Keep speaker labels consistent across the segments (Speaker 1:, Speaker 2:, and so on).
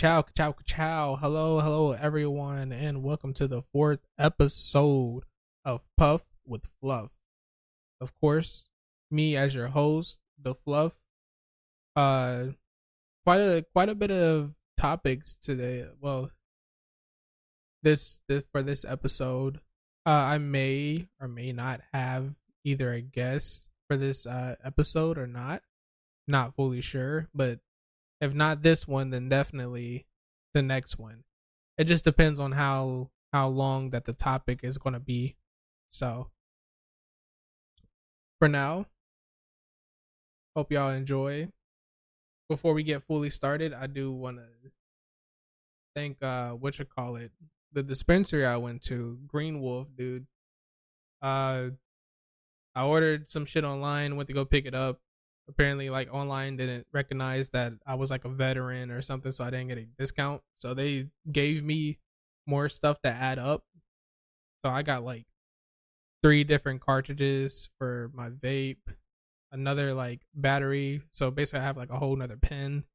Speaker 1: Ciao. Hello, everyone, and welcome to the fourth episode of Puff with Fluff. Of course, me as your host, the Fluff. Uh, quite a bit of topics today. Well, this for this episode, I may or may not have either a guest for this episode or not. Not fully sure, but if not this one, then definitely the next one. It just depends on how long that the topic is going to be. So for now, hope y'all enjoy. Before we get fully started, I do want to thank the dispensary I went to, Green Wolf, dude. Uh, I ordered some shit online, went to go pick it up. Apparently, like, online didn't recognize that I was like a veteran or something, so I didn't get a discount. So they gave me more stuff to add up. So I got like 3 different cartridges for my vape, another like battery. So basically, I have like a whole nother pen.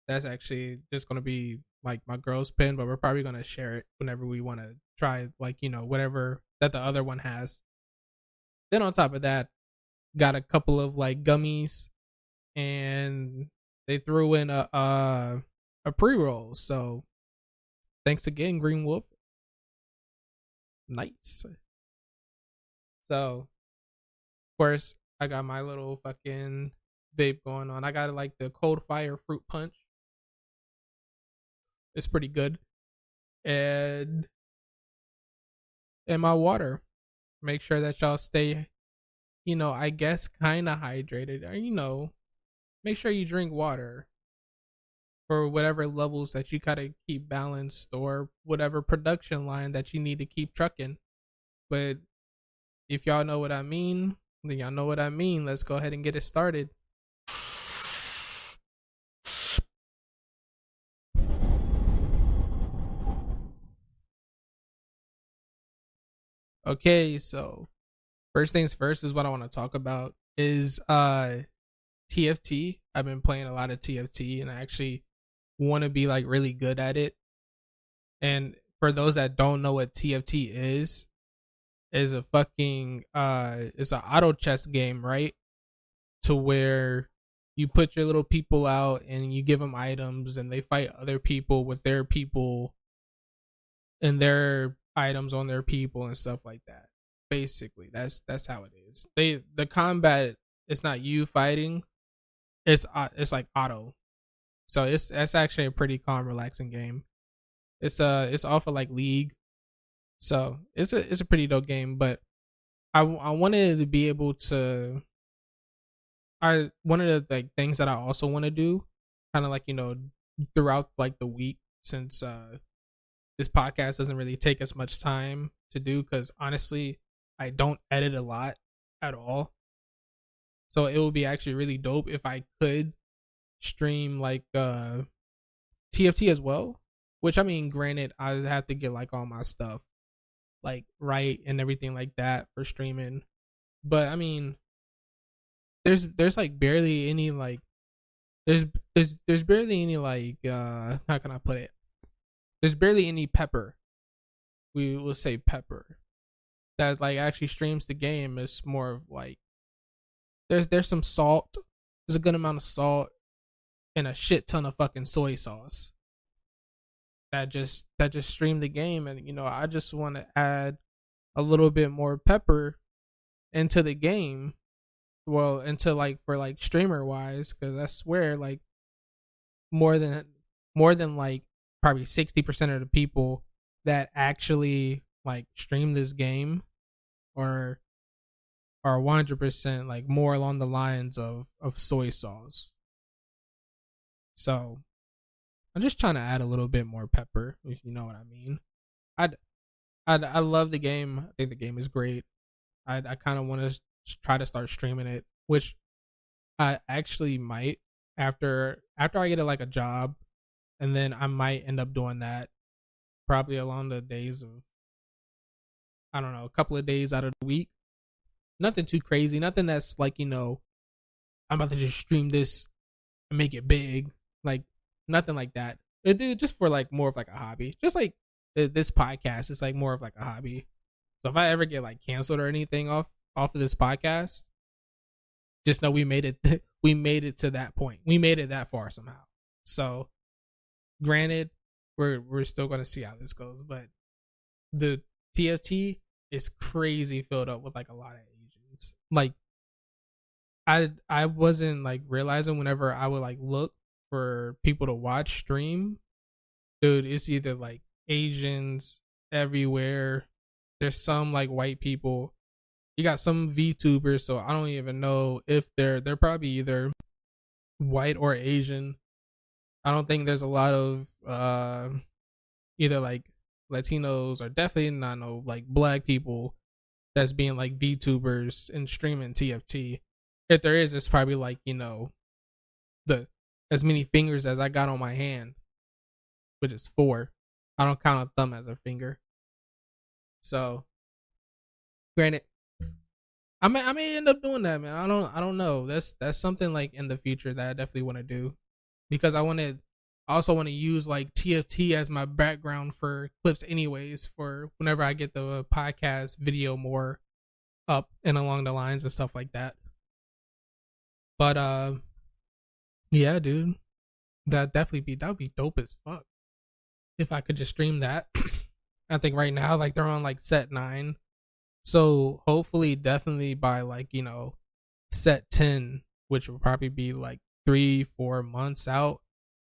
Speaker 1: That's actually just gonna be like my girl's pen, but we're probably gonna share it whenever we want to try, like, whatever that the other one has. Then on top of that, got a couple of like gummies, and they threw in a pre-roll. So thanks again, Green Wolf. Nice. So of course I got my little fucking vape going on. I got like the cold fire fruit punch. It's pretty good. And my water. Make sure that y'all stay, I guess kind of hydrated, or make sure you drink water for whatever levels that you gotta keep balanced, or whatever production line that you need to keep trucking. But if y'all know what I mean, then y'all know what I mean. Let's go ahead and get it started. Okay, so first things first is what I want to talk about is TFT. I've been playing a lot of TFT, and I actually want to be like really good at it. And for those that don't know what TFT is a fucking it's an auto chess game, right? To where you put your little people out and you give them items, and they fight other people with their people and their items on their people and stuff like that. Basically, that's how it is. The combat, it's not you fighting, it's like auto. So that's actually a pretty calm, relaxing game. It's off of like League, so it's a pretty dope game. But I wanted to be able to. One of the like things that I also want to do, kind of like, throughout like the week, since this podcast doesn't really take as much time to do, because honestly I don't edit a lot at all. So it would be actually really dope if I could stream like TFT as well. Which, I mean, granted, I have to get like all my stuff like right and everything like that for streaming. But I mean, there's like barely any like there's barely any like how can I put it? There's barely any pepper. We will say pepper that like actually streams the game. Is more of like there's some salt. There's a good amount of salt and a shit ton of fucking soy sauce that just stream the game. And I just want to add a little bit more pepper into the game. Well, into like for like streamer wise, because I swear like more than like probably 60% of the people that actually like stream this game are 100% like more along the lines of soy sauce. So I'm just trying to add a little bit more pepper, if you know what I mean. I love the game. I think the game is great. I kind of want to try to start streaming it, which I actually might after I get like a job, and then I might end up doing that probably along the days of, I don't know, a couple of days out of the week. Nothing too crazy, nothing that's like, I'm about to just stream this and make it big, like nothing like that. Dude, just for like more of like a hobby. Just like this podcast is like more of like a hobby. So if I ever get like canceled or anything off of this podcast, just know we made it. We made it to that point. We made it that far somehow. So, granted, we're still gonna see how this goes, but the TFT is crazy filled up with like a lot of Asians. Like I wasn't like realizing whenever I would like look for people to watch stream, dude, it's either like Asians everywhere. There's some like white people. You got some VTubers, so I don't even know if they're probably either white or Asian. I don't think there's a lot of either like Latinos or definitely not no like black people that's being like VTubers and streaming TFT. If there is, it's probably like, the as many fingers as I got on my hand, which is 4. I don't count a thumb as a finger. So, granted, I may end up doing that, man. I don't know. That's something like in the future that I definitely want to do, because I also want to use like TFT as my background for clips anyways, for whenever I get the podcast video more up and along the lines and stuff like that. But yeah, dude, that would be dope as fuck if I could just stream that. I think right now like they're on like set 9. So hopefully definitely by like, set 10, which will probably be like 3-4 months out,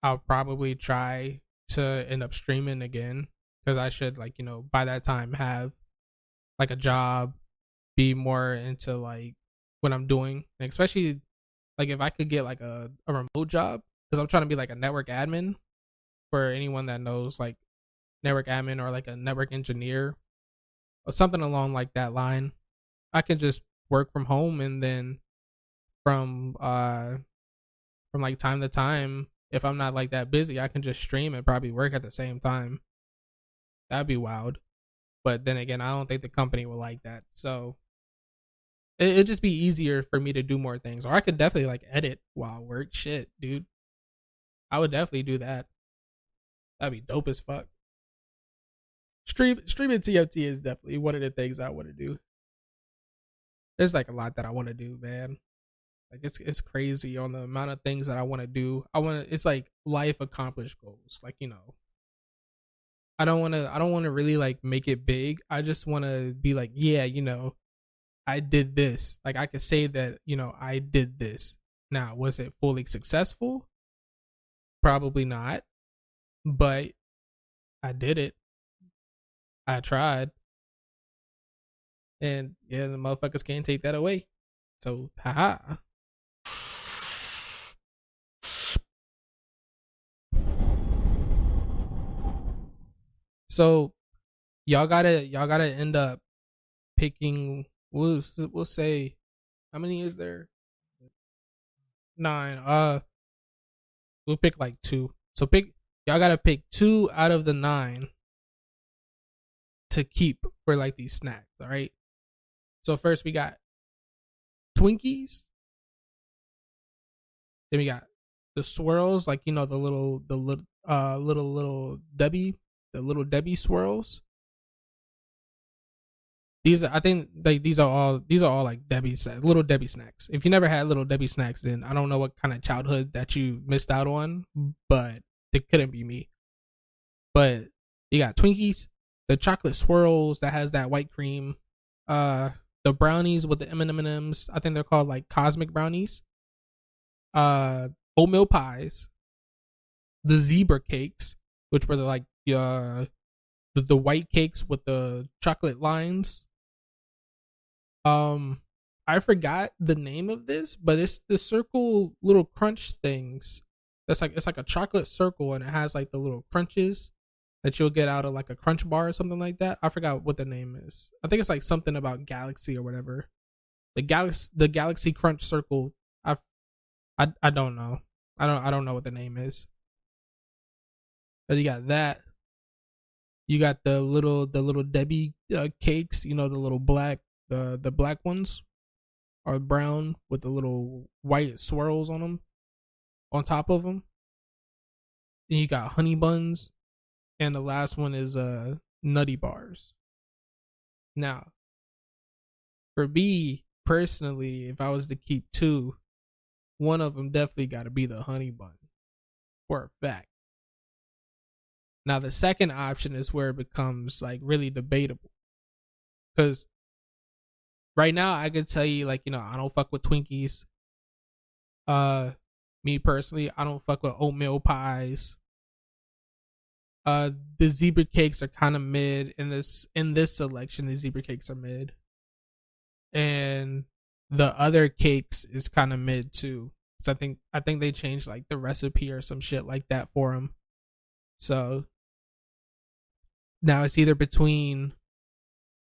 Speaker 1: I'll probably try to end up streaming again, because I should like, by that time have like a job, be more into like what I'm doing, and especially like if I could get like a remote job, because I'm trying to be like a network admin. For anyone that knows like network admin or like a network engineer or something along like that line, I can just work from home, and then from like time to time, if I'm not like that busy, I can just stream and probably work at the same time. That'd be wild. But then again, I don't think the company will like that. So it'd just be easier for me to do more things. Or I could definitely like edit while I work. Shit, dude. I would definitely do that. That'd be dope as fuck. Streaming TFT is definitely one of the things I want to do. There's like a lot that I want to do, man. Like it's crazy on the amount of things that I want to do. It's like life accomplished goals. Like, I don't want to really like make it big. I just want to be like, yeah, I did this. Like I could say that, I did this. Now, was it fully successful? Probably not. But I did it. I tried. And yeah, the motherfuckers can't take that away. So, haha. So, y'all gotta end up picking. We'll say, how many is there? 9. We'll pick like 2. So y'all gotta pick 2 out of the 9 to keep for like these snacks. All right. So first we got Twinkies. Then we got the swirls, like little Debbie, the little Debbie swirls. I think these are all like little Debbie snacks. If you never had little Debbie snacks, then I don't know what kind of childhood that you missed out on, but it couldn't be me. But you got Twinkies, the chocolate swirls that has that white cream, the brownies with the M&Ms. I think they're called like cosmic brownies. Oatmeal pies, the zebra cakes, which were the white cakes with the chocolate lines. I forgot the name of this, but it's the circle little crunch things. It's like a chocolate circle, and it has like the little crunches that you'll get out of like a crunch bar or something like that. I forgot what the name is. I think it's like something about Galaxy or whatever. The Galaxy Crunch Circle. I don't know. I don't know what the name is. But you got that. You got the little Debbie cakes. The little black the black ones are brown with the little white swirls on them, on top of them. and you got honey buns, and the last one is nutty bars. Now, for me personally, if I was to keep two, one of them definitely got to be the honey bun for a fact. Now, the second option is where it becomes like really debatable because right now I could tell you, like, I don't fuck with Twinkies. Uh, Me personally, I don't fuck with oatmeal pies. The zebra cakes are kind of mid in this selection. The zebra cakes are mid, and the other cakes is kind of mid too. Cause I think they changed like the recipe or some shit like that for them. So now it's either between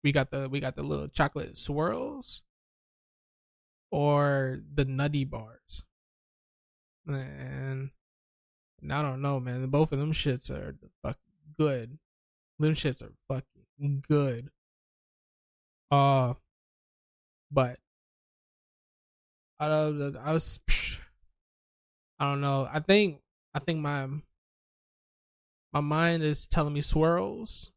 Speaker 1: we got the little chocolate swirls or the nutty bars. And I don't know, man. Both of them shits are fucking good. Them shits are fucking good. Uh, but I was I don't know. I think my mind is telling me swirls.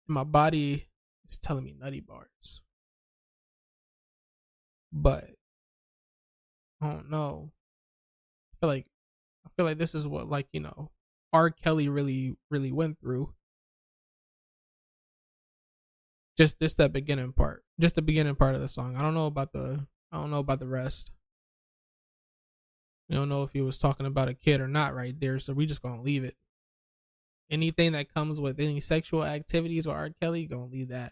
Speaker 1: My body is telling me nutty bars. But I don't know. I feel like this is what, like, R. Kelly really went through. Just that beginning part. Just the beginning part of the song. I don't know about the rest. We don't know if he was talking about a kid or not right there, so we just gonna leave it. Anything that comes with any sexual activities with R. Kelly, gonna leave that.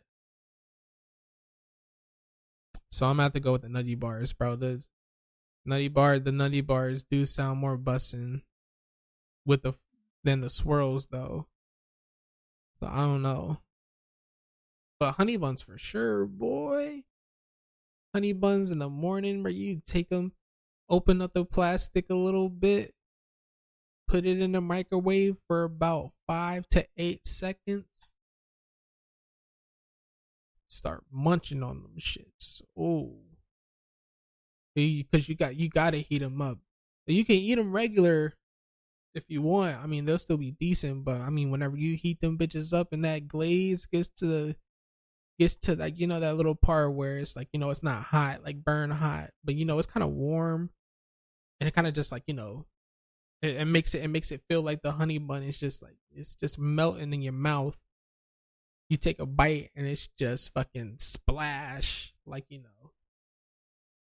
Speaker 1: So I'm gonna have to go with the nutty bars, bro. The nutty bars do sound more bussin' with the than the swirls though. So I don't know. But honey buns for sure, boy. Honey buns in the morning where you take them, open up the plastic a little bit, put it in the microwave for about 5 to 8 seconds. Start munching on them shits. Oh, because you gotta heat them up. You can eat them regular if you want. I mean, they'll still be decent, but I mean, whenever you heat them bitches up and that glaze gets to like, that little part where it's like, it's not hot, like burn hot, but it's kind of warm, and it kind of just like, it makes it feel like the honey bun is just like, it's just melting in your mouth. You take a bite and it's just fucking splash, like,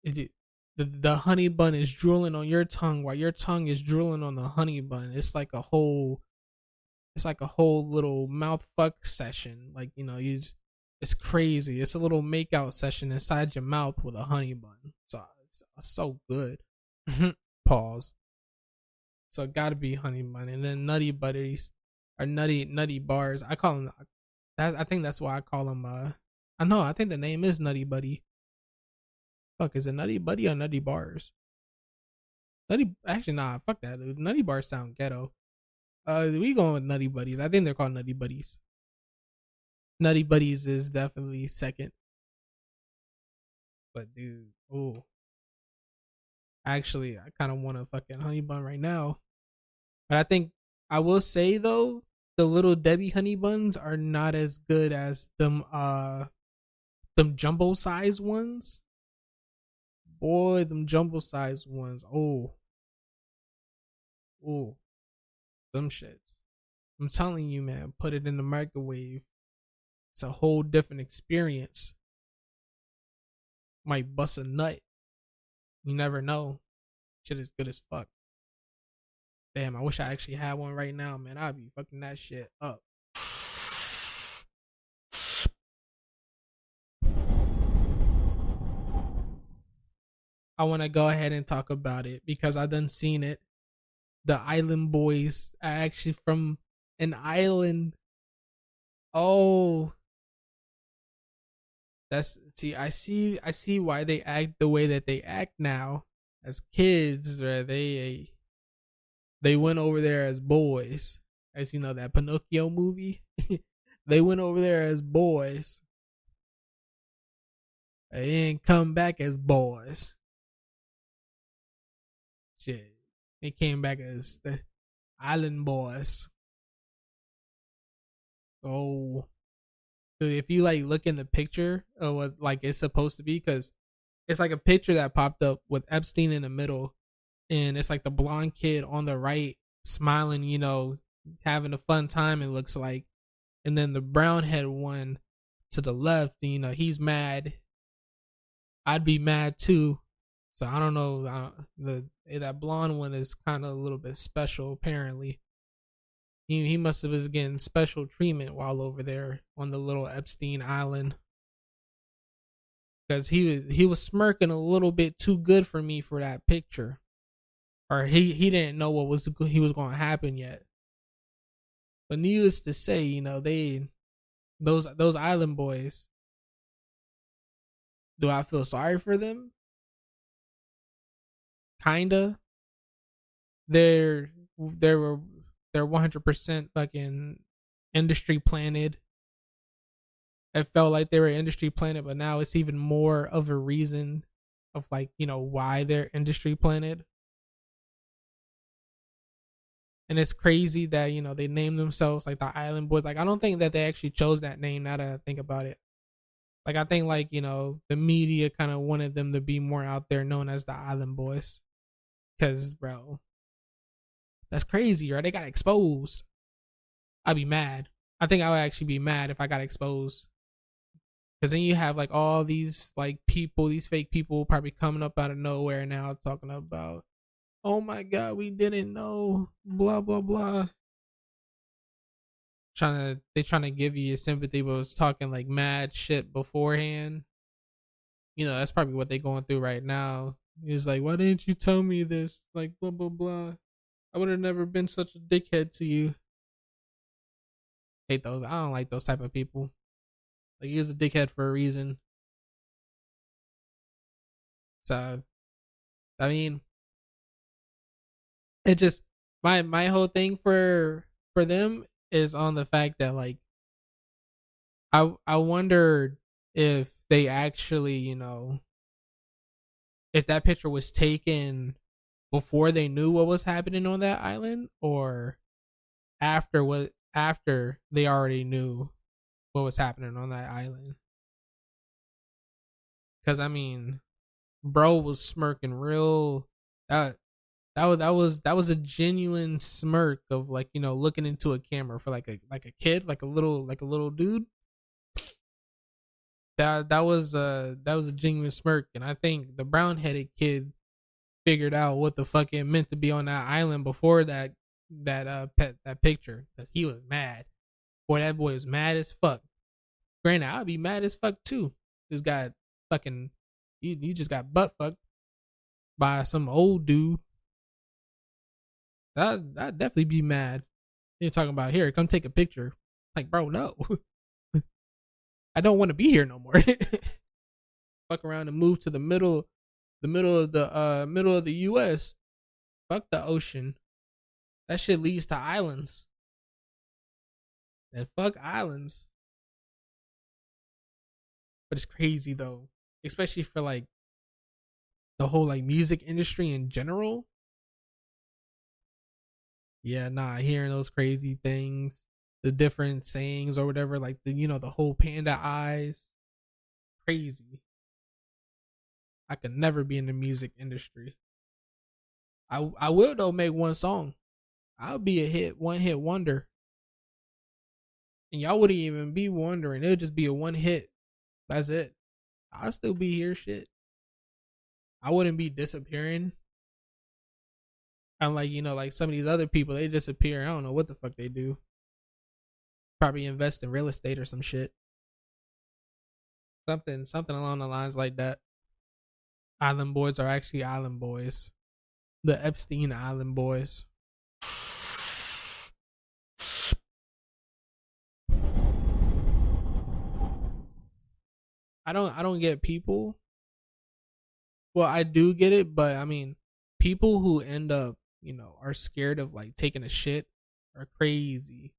Speaker 1: it, the honey bun is drooling on your tongue while your tongue is drooling on the honey bun. It's like a whole little mouth fuck session. Like, it's crazy. It's a little makeout session inside your mouth with a honey bun. So it's so good. Pause. So it gotta be honey bun, and then nutty buddies or nutty bars. I call them. I think that's why I call them. I know. I think the name is Nutty Buddy. Fuck, is it Nutty Buddy or Nutty Bars? Actually, nah. Fuck that. Dude. Nutty Bars sound ghetto. We going with Nutty Buddies. I think they're called Nutty Buddies. Nutty Buddies is definitely second. But dude, oh, actually, I kind of want a fucking honey bun right now. But I think I will say though, the little Debbie honey buns are not as good as them jumbo size ones. Boy, them jumbo size ones. Oh, them shits. I'm telling you, man, put it in the microwave. It's a whole different experience. Might bust a nut. You never know. Shit is good as fuck. Damn, I wish I actually had one right now, man. I'd be fucking that shit up. I want to go ahead and talk about it because I done seen it. The Island Boys are actually from an island. Oh, I see why they act the way that they act now as kids, where they went over there as boys. As you know, that Pinocchio movie. They went over there as boys. They didn't come back as boys. Shit. They came back as the Island Boys. Oh, dude, if you like look in the picture of what like it's supposed to be, because it's like a picture that popped up with Epstein in the middle, and it's like the blonde kid on the right smiling, having a fun time. It looks like, and then the brown head one to the left, he's mad. I'd be mad too. So I don't know. That blonde one is kind of a little bit special. Apparently, he must have was getting special treatment while over there on the little Epstein Island, because he was smirking a little bit too good for me for that picture, or he didn't know what he was going to happen yet. But needless to say, those Island Boys. Do I feel sorry for them? Kinda. They're 100% fucking industry planted. It felt like they were industry planted, but now it's even more of a reason of like, why they're industry planted. And it's crazy that, they name themselves like the Island Boys. Like, I don't think that they actually chose that name now that I think about it. Like, I think like, the media kind of wanted them to be more out there known as the Island Boys. Cause bro, that's crazy, right? They got exposed. I'd be mad. I think I would actually be mad if I got exposed. Cause then you have like all these like people, these fake people probably coming up out of nowhere now talking about, oh my god, we didn't know, blah blah blah. They trying to give you sympathy, but was talking like mad shit beforehand. That's probably what they going through right now. He's like, why didn't you tell me this? Like blah blah blah. I would have never been such a dickhead to you. Hate those. I don't like those type of people. Like, he was a dickhead for a reason. So, I mean, it just my whole thing for them is on the fact that like I wondered if they actually, if that picture was taken before they knew what was happening on that island, or after they already knew what was happening on that island. Cause I mean, bro was smirking real. That was a genuine smirk of like, looking into a camera for like a kid, like a little dude. That was a genuine smirk, and I think the brown headed kid figured out what the fuck it meant to be on that island before that picture, because he was mad. Boy, that boy was mad as fuck. Granted, I'd be mad as fuck too. Just got fucking you just got butt fucked by some old dude. I'd definitely be mad. You're talking about, here, come take a picture. Like, bro, no. I don't want to be here no more. Fuck around and move to the middle of the US. Fuck the ocean. That shit leads to islands. And fuck islands. But it's crazy though. Especially for like the whole like music industry in general. Yeah, nah, hearing those crazy things, the different sayings or whatever, like the whole panda eyes. Crazy. I could never be in the music industry. I will though make one song. I'll be one hit wonder. And y'all wouldn't even be wondering. It'll just be a one hit. That's it. I'll still be here, shit. I wouldn't be disappearing. Unlike, like some of these other people, they disappear. I don't know what the fuck they do. Probably invest in real estate or some shit. Something along the lines like that. Island Boys are actually Island Boys. The Epstein Island Boys. I don't get people. Well, I do get it, but I mean, people who end up, are scared of like taking a shit are crazy.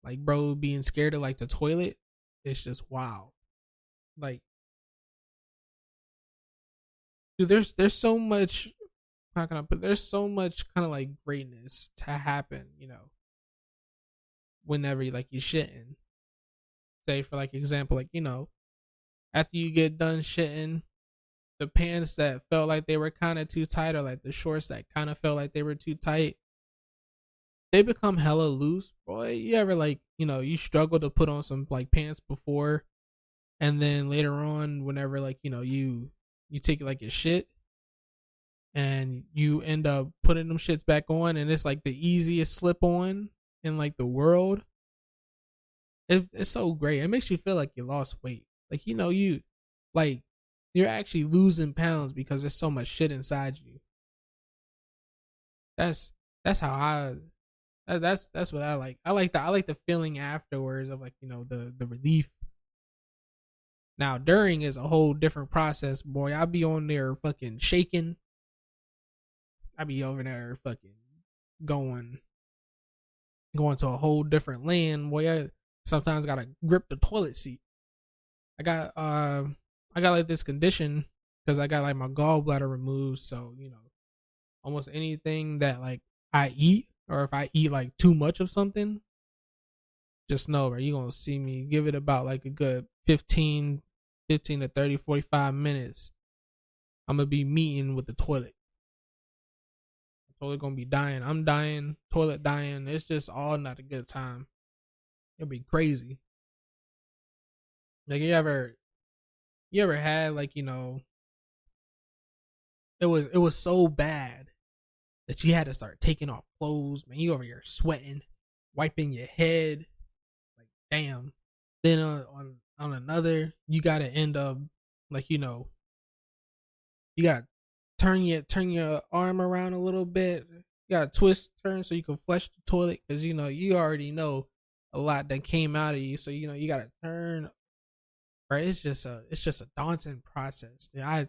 Speaker 1: Like, bro, being scared of like the toilet, it's just wow. Like, dude, there's so much how can I put, there's so much kind of like greatness to happen, whenever you like you shitting. Say for like example, like, after you get done shitting, the pants that felt like they were kind of too tight, or like the shorts that kind of felt like they were too tight, they become hella loose. Boy, you ever like, you struggle to put on some like pants before, and then later on, whenever like, you take like your shit and you end up putting them shits back on, and it's like the easiest slip on in like the world. It's so great. It makes you feel like you lost weight. Like, you like you're actually losing pounds because there's so much shit inside you. That's that's how that's what I like. I like the feeling afterwards of like, the relief. Now during is a whole different process, boy. I be on there fucking shaking. I be over there fucking going going to a whole different land. Boy, I sometimes gotta grip the toilet seat. I got like this condition because I got like my gallbladder removed. So, almost anything that like I eat, or if I eat like too much of something, just know, bro, you're gonna see me give it about like a good 15 to 30, 45 minutes. I'm gonna be meeting with the toilet. The toilet gonna be dying. I'm dying, toilet dying. It's just all not a good time. It'll be crazy. Like you ever had like, it was so bad that you had to start taking off clothes, man. You over here sweating, wiping your head, like damn. Then on another, you gotta end up like, you gotta turn your arm around a little bit. You gotta turn so you can flush the toilet, because you already know a lot that came out of you. So you gotta turn. Right, it's just a daunting process. I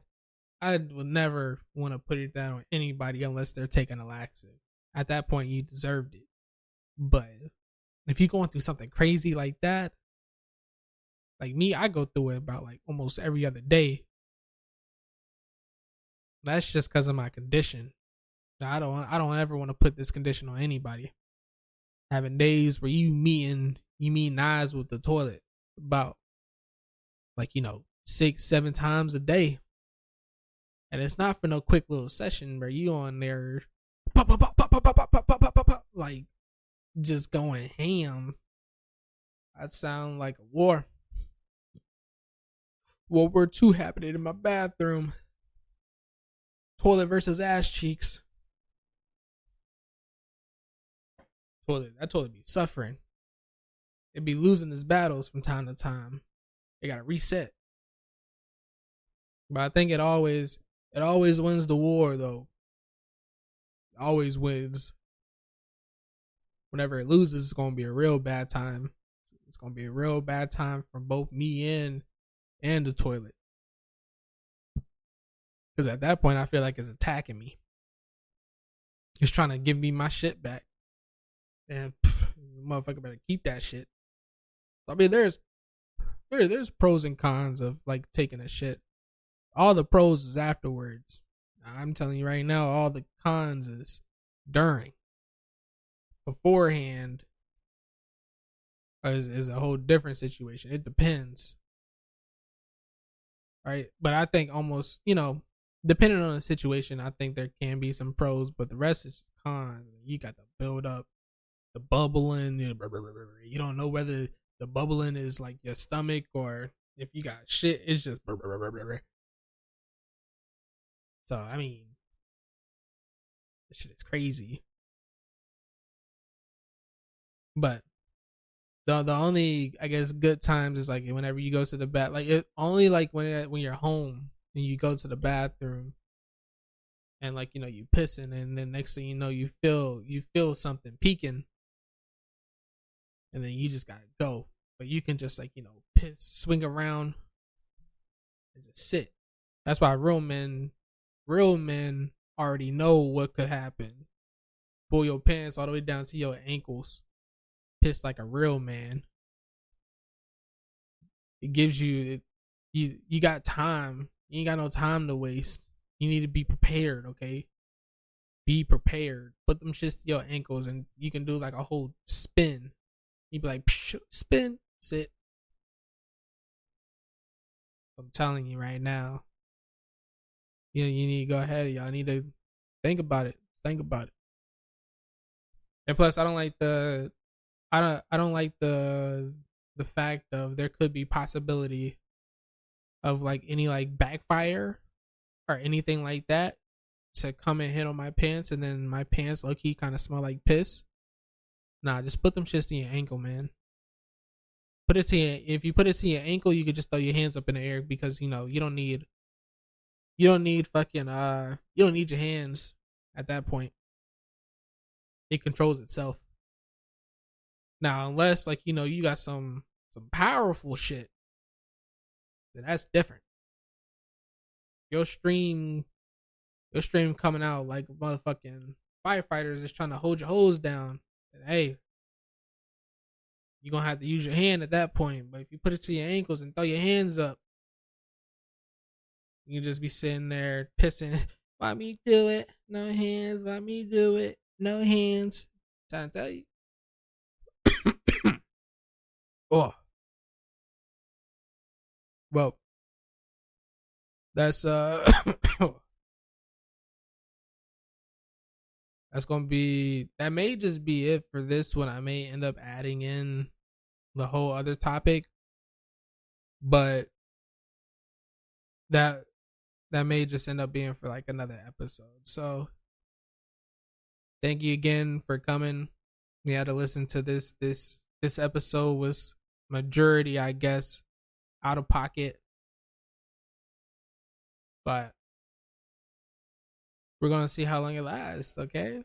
Speaker 1: would never want to put it down on anybody unless they're taking a laxative. At that point, you deserved it. But if you're going through something crazy like that, like me, I go through it about like almost every other day. That's just because of my condition. I don't ever want to put this condition on anybody. Having days where you meet eyes with the toilet about like 6-7 times a day, and it's not for no quick little session where you on there pop, pop, pop, pop, pop, pop, pop, pop, pop, pop, like just going ham. That sound like a war. World War II happening in my bathroom. Toilet versus ass cheeks. That toilet be suffering. It be losing its battles from time to time. They gotta reset. But I think it always wins the war though. It always wins. Whenever it loses, it's gonna be a real bad time. It's gonna be a real bad time for both me and the toilet. Because at that point, I feel like it's attacking me. It's trying to give me my shit back. And motherfucker better keep that shit. I mean, there's pros and cons of like taking a shit. All the pros is afterwards. I'm telling you right now, all the cons is during. Beforehand is a whole different situation. It depends. Right? But I think almost, depending on the situation, I think there can be some pros, but the rest is just cons. You got the build up, the bubbling. You don't know whether the bubbling is like your stomach or if you got shit. It's just. So I mean, this shit is crazy. But the only, I guess, good times is like whenever you go to the bath. Like it only like when you're home and you go to the bathroom and like you pissing, and then next thing you know you feel something peeking, and then you just gotta go. But you can just like piss, swing around, and just sit. That's why real men already know what could happen. Pull your pants all the way down to your ankles. Piss like a real man. It gives you you got time. You ain't got no time to waste. You need to be prepared, okay? be prepared. Put them shits to your ankles, and you can do like a whole spin. You be like, psh, spin, sit. I'm telling you right now. You need to go ahead. Y'all need to think about it. Think about it. And plus, I don't like the fact of there could be possibility of like any like backfire or anything like that to come and hit on my pants, and then my pants low key kind of smell like piss. Nah, just put them shits in your ankle, man. If you put it to your ankle, you could just throw your hands up in the air, because you don't need fucking you don't need your hands at that point. It controls itself. Now, unless like you got some powerful shit, then that's different. Your stream coming out like motherfucking firefighters is trying to hold your hose down. And hey, you're gonna have to use your hand at that point. But if you put it to your ankles and throw your hands up, you can just be sitting there pissing. Why me do it? No hands. Why me do it? No hands. Trying to tell you. Oh. Well, that's that's gonna be, that may just be it for this one. I may end up adding in the whole other topic, but that may just end up being for like another episode. So thank you again for coming. You had to listen to this episode was majority, I guess, out of pocket, but we're gonna see how long it lasts. Okay,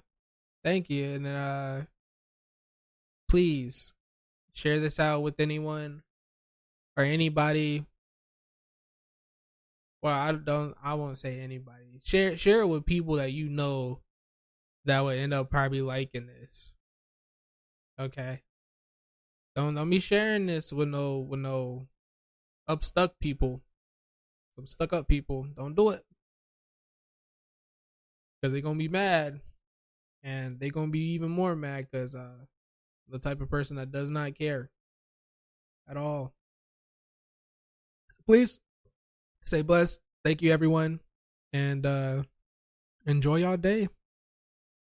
Speaker 1: thank you, and please share this out with anyone or anybody. Well, I won't say anybody. Share it with people that you know that would end up probably liking this. Okay, don't be sharing this with no upstuck people, some stuck up people. Don't do it, because they're gonna be mad, and they're gonna be even more mad because the type of person that does not care at all. Please stay blessed. Thank you, everyone, and enjoy y'all day.